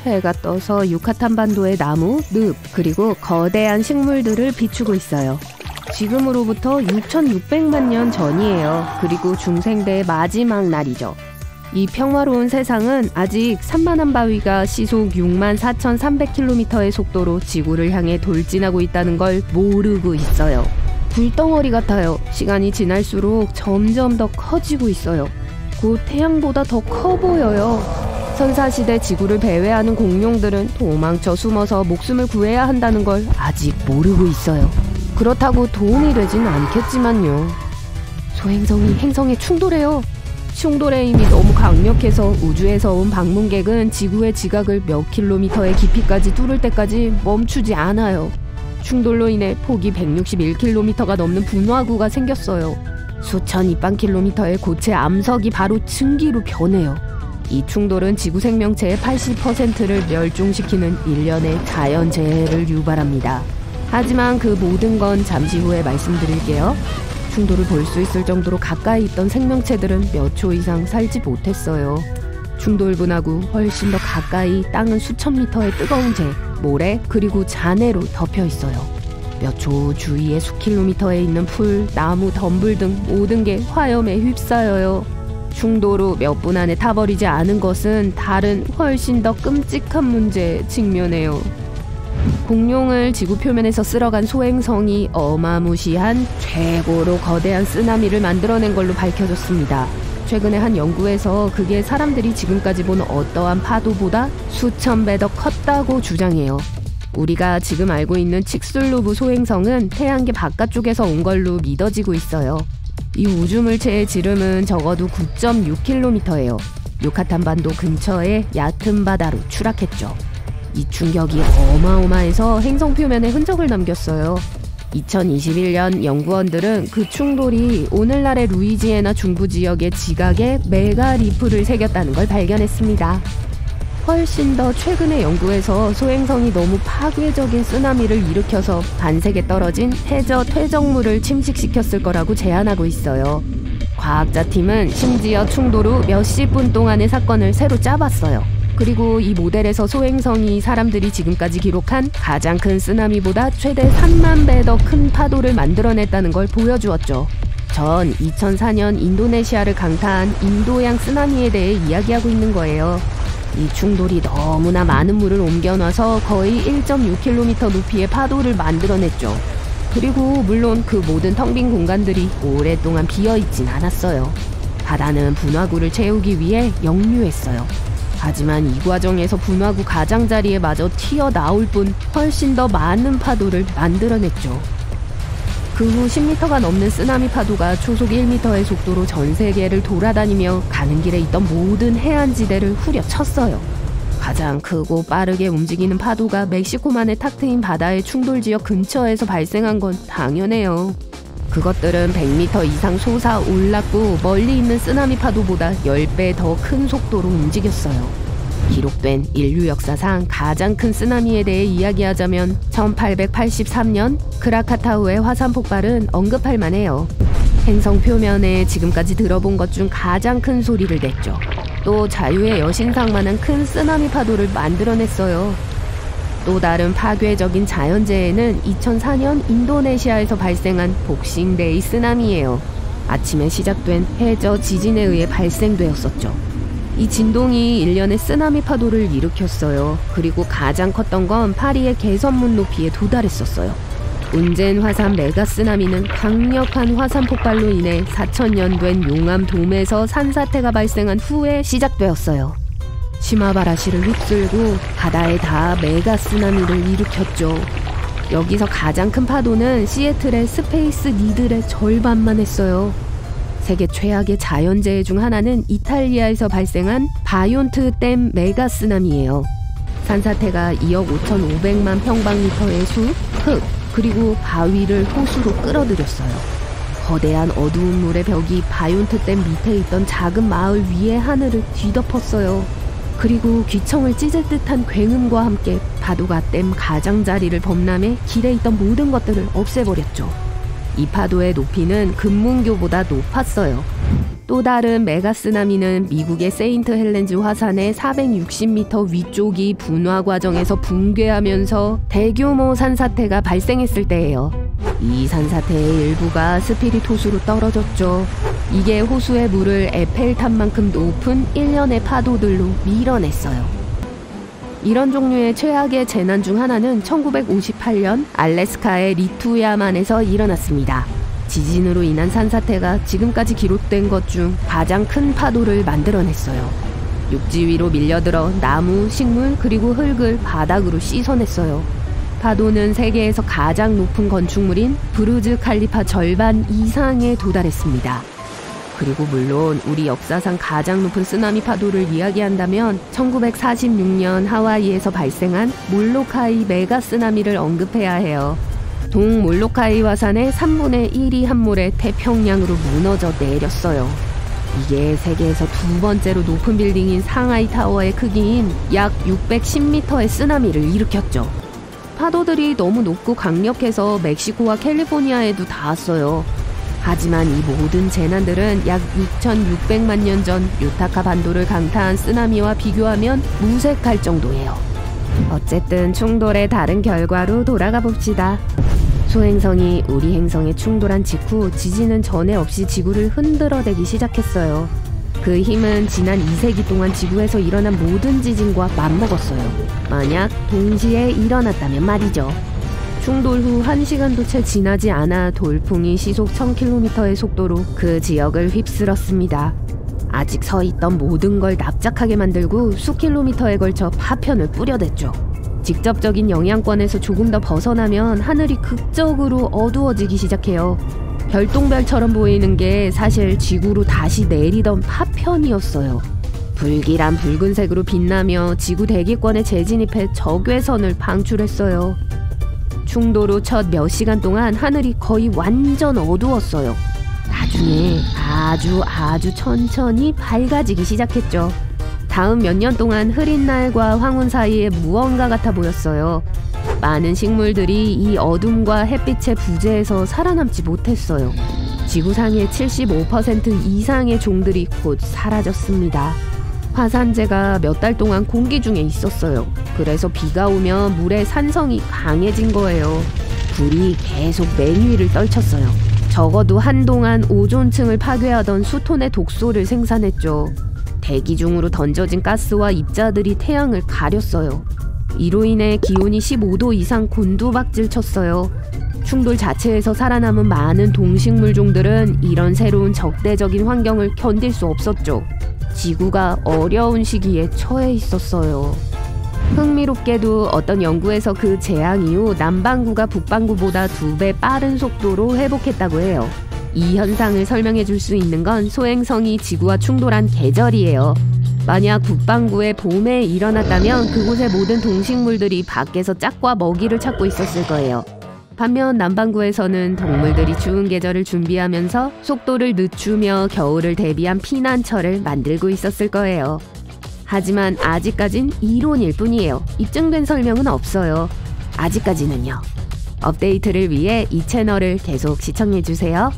해가 떠서 유카탄 반도의 나무, 늪, 그리고 거대한 식물들을 비추고 있어요. 지금으로부터 6,600만 년 전이에요. 그리고 중생대의 마지막 날이죠. 이 평화로운 세상은 아직 산만한 바위가 시속 64,300km의 속도로 지구를 향해 돌진하고 있다는 걸 모르고 있어요. 불덩어리 같아요. 시간이 지날수록 점점 더 커지고 있어요. 곧 태양보다 더 커 보여요. 선사시대 지구를 배회하는 공룡들은 도망쳐 숨어서 목숨을 구해야 한다는 걸 아직 모르고 있어요. 그렇다고 도움이 되진 않겠지만요. 소행성이 행성에 충돌해요. 충돌의 힘이 너무 강력해서 우주에서 온 방문객은 지구의 지각을 몇 킬로미터의 깊이까지 뚫을 때까지 멈추지 않아요. 충돌로 인해 폭이 161km가 넘는 분화구가 생겼어요. 수천 입방킬로미터의 고체 암석이 바로 증기로 변해요. 이 충돌은 지구 생명체의 80%를 멸종시키는 일련의 자연재해를 유발합니다. 하지만 그 모든 건 잠시 후에 말씀드릴게요. 충돌을 볼 수 있을 정도로 가까이 있던 생명체들은 몇 초 이상 살지 못했어요. 충돌 분화구 훨씬 더 가까이 땅은 수천 미터의 뜨거운 재, 모래, 그리고 잔해로 덮여 있어요. 몇 초 주위에 수킬로미터에 있는 풀, 나무, 덤불 등 모든 게 화염에 휩싸여요. 충돌 후 몇 분 안에 타버리지 않은 것은 다른 훨씬 더 끔찍한 문제에 직면해요. 공룡을 지구 표면에서 쓸어간 소행성이 어마무시한 최고로 거대한 쓰나미를 만들어낸 걸로 밝혀졌습니다. 최근에 한 연구에서 그게 사람들이 지금까지 본 어떠한 파도보다 수천 배 더 컸다고 주장해요. 우리가 지금 알고 있는 칙슬루브 소행성은 태양계 바깥쪽에서 온 걸로 믿어지고 있어요. 이 우주물체의 지름은 적어도 9.6km예요. 유카탄 반도 근처의 얕은 바다로 추락했죠. 이 충격이 어마어마해서 행성 표면에 흔적을 남겼어요. 2021년 연구원들은 그 충돌이 오늘날의 루이지애나 중부 지역의 지각에 메가 리프를 새겼다는 걸 발견했습니다. 훨씬 더 최근의 연구에서 소행성이 너무 파괴적인 쓰나미를 일으켜서 반색에 떨어진 해저 퇴적물을 침식시켰을 거라고 제안하고 있어요. 과학자팀은 심지어 충돌 후 몇십 분 동안의 사건을 새로 짜봤어요. 그리고 이 모델에서 소행성이 사람들이 지금까지 기록한 가장 큰 쓰나미보다 최대 3만 배 더 큰 파도를 만들어냈다는 걸 보여주었죠. 전 2004년 인도네시아를 강타한 인도양 쓰나미에 대해 이야기하고 있는 거예요. 이 충돌이 너무나 많은 물을 옮겨놔서 거의 1.6km 높이의 파도를 만들어냈죠. 그리고 물론 그 모든 텅 빈 공간들이 오랫동안 비어있진 않았어요. 바다는 분화구를 채우기 위해 역류했어요. 하지만 이 과정에서 분화구 가장자리에 마저 튀어나올 뿐 훨씬 더 많은 파도를 만들어냈죠. 그 후 10m가 넘는 쓰나미 파도가 초속 1m의 속도로 전 세계를 돌아다니며 가는 길에 있던 모든 해안지대를 후려쳤어요. 가장 크고 빠르게 움직이는 파도가 멕시코만의 탁 트인 바다의 충돌지역 근처에서 발생한 건 당연해요. 그것들은 100m 이상 솟아 올랐고 멀리 있는 쓰나미 파도보다 10배 더 큰 속도로 움직였어요. 기록된 인류 역사상 가장 큰 쓰나미에 대해 이야기하자면 1883년 크라카타우의 화산 폭발은 언급할 만해요. 행성 표면에 지금까지 들어본 것 중 가장 큰 소리를 냈죠. 또 자유의 여신상만한 큰 쓰나미 파도를 만들어냈어요. 또 다른 파괴적인 자연재해는 2004년 인도네시아에서 발생한 복싱데이 쓰나미예요. 아침에 시작된 해저 지진에 의해 발생되었었죠. 이 진동이 일련의 쓰나미 파도를 일으켰어요. 그리고 가장 컸던 건 파리의 개선문 높이에 도달했었어요. 운젠 화산 메가 쓰나미는 강력한 화산 폭발로 인해 4,000년 된 용암 돔에서 산사태가 발생한 후에 시작되었어요. 시마바라시를 휩쓸고 바다에 닿아 메가 쓰나미를 일으켰죠. 여기서 가장 큰 파도는 시애틀의 스페이스 니들의 절반만 했어요. 세계 최악의 자연재해 중 하나는 이탈리아에서 발생한 바욘트 댐 메가 쓰나미예요. 산사태가 2억 5,500만 평방미터의 숲, 흙, 그리고 바위를 호수로 끌어들였어요. 거대한 어두운 물의 벽이 바욘트 댐 밑에 있던 작은 마을 위의 하늘을 뒤덮었어요. 그리고 귀청을 찢을 듯한 굉음과 함께 파도가 댐 가장자리를 범람해 길에 있던 모든 것들을 없애버렸죠. 이 파도의 높이는 금문교보다 높았어요. 또 다른 메가쓰나미는 미국의 세인트 헬렌즈 화산의 460m 위쪽이 분화 과정에서 붕괴하면서 대규모 산사태가 발생했을 때예요. 이 산사태의 일부가 스피릿 호수로 떨어졌죠. 이게 호수의 물을 에펠탑만큼 높은 일련의 파도들로 밀어냈어요. 이런 종류의 최악의 재난 중 하나는 1958년 알래스카의 리투야만에서 일어났습니다. 지진으로 인한 산사태가 지금까지 기록된 것 중 가장 큰 파도를 만들어냈어요. 육지 위로 밀려들어 나무, 식물, 그리고 흙을 바닥으로 씻어냈어요. 파도는 세계에서 가장 높은 건축물인 부르즈 칼리파 절반 이상에 도달했습니다. 그리고 물론 우리 역사상 가장 높은 쓰나미 파도를 이야기한다면 1946년 하와이에서 발생한 몰로카이 메가 쓰나미를 언급해야 해요. 동몰로카이 화산의 3분의 1이 한 몰에 태평양으로 무너져 내렸어요. 이게 세계에서 두 번째로 높은 빌딩인 상하이 타워의 크기인 약 610m의 쓰나미를 일으켰죠. 파도들이 너무 높고 강력해서 멕시코와 캘리포니아에도 닿았어요. 하지만 이 모든 재난들은 약 6,600만 년 전 유타카 반도를 강타한 쓰나미와 비교하면 무색할 정도예요. 어쨌든 충돌의 다른 결과로 돌아가 봅시다. 소행성이 우리 행성에 충돌한 직후 지진은 전에 없이 지구를 흔들어대기 시작했어요. 그 힘은 지난 2세기 동안 지구에서 일어난 모든 지진과 맞먹었어요. 만약 동시에 일어났다면 말이죠. 충돌 후 1시간도 채 지나지 않아 돌풍이 시속 1000km의 속도로 그 지역을 휩쓸었습니다. 아직 서 있던 모든 걸 납작하게 만들고 수 킬로미터에 걸쳐 파편을 뿌려댔죠. 직접적인 영향권에서 조금 더 벗어나면 하늘이 극적으로 어두워지기 시작해요. 별똥별처럼 보이는 게 사실 지구로 다시 내리던 파편이었어요. 불길한 붉은색으로 빛나며 지구 대기권에 재진입해 적외선을 방출했어요. 충돌 후 첫 몇 시간 동안 하늘이 거의 완전 어두웠어요. 나중에 아주 천천히 밝아지기 시작했죠. 다음 몇 년 동안 흐린 날과 황혼 사이에 무언가 같아 보였어요. 많은 식물들이 이 어둠과 햇빛의 부재에서 살아남지 못했어요. 지구상의 75% 이상의 종들이 곧 사라졌습니다. 화산재가 몇 달 동안 공기 중에 있었어요. 그래서 비가 오면 물의 산성이 강해진 거예요. 불이 계속 맨 위를 떨쳤어요. 적어도 한동안 오존층을 파괴하던 수톤의 독소를 생산했죠. 대기 중으로 던져진 가스와 입자들이 태양을 가렸어요. 이로 인해 기온이 15도 이상 곤두박질 쳤어요. 충돌 자체에서 살아남은 많은 동식물종들은 이런 새로운 적대적인 환경을 견딜 수 없었죠. 지구가 어려운 시기에 처해 있었어요. 흥미롭게도 어떤 연구에서 그 재앙 이후 남반구가 북반구보다 2배 빠른 속도로 회복했다고 해요. 이 현상을 설명해 줄 수 있는 건 소행성이 지구와 충돌한 계절이에요. 만약 북반구에 봄에 일어났다면 그곳의 모든 동식물들이 밖에서 짝과 먹이를 찾고 있었을 거예요. 반면 남반구에서는 동물들이 추운 계절을 준비하면서 속도를 늦추며 겨울을 대비한 피난처를 만들고 있었을 거예요. 하지만 아직까진 이론일 뿐이에요. 입증된 설명은 없어요. 아직까지는요. 업데이트를 위해 이 채널을 계속 시청해주세요.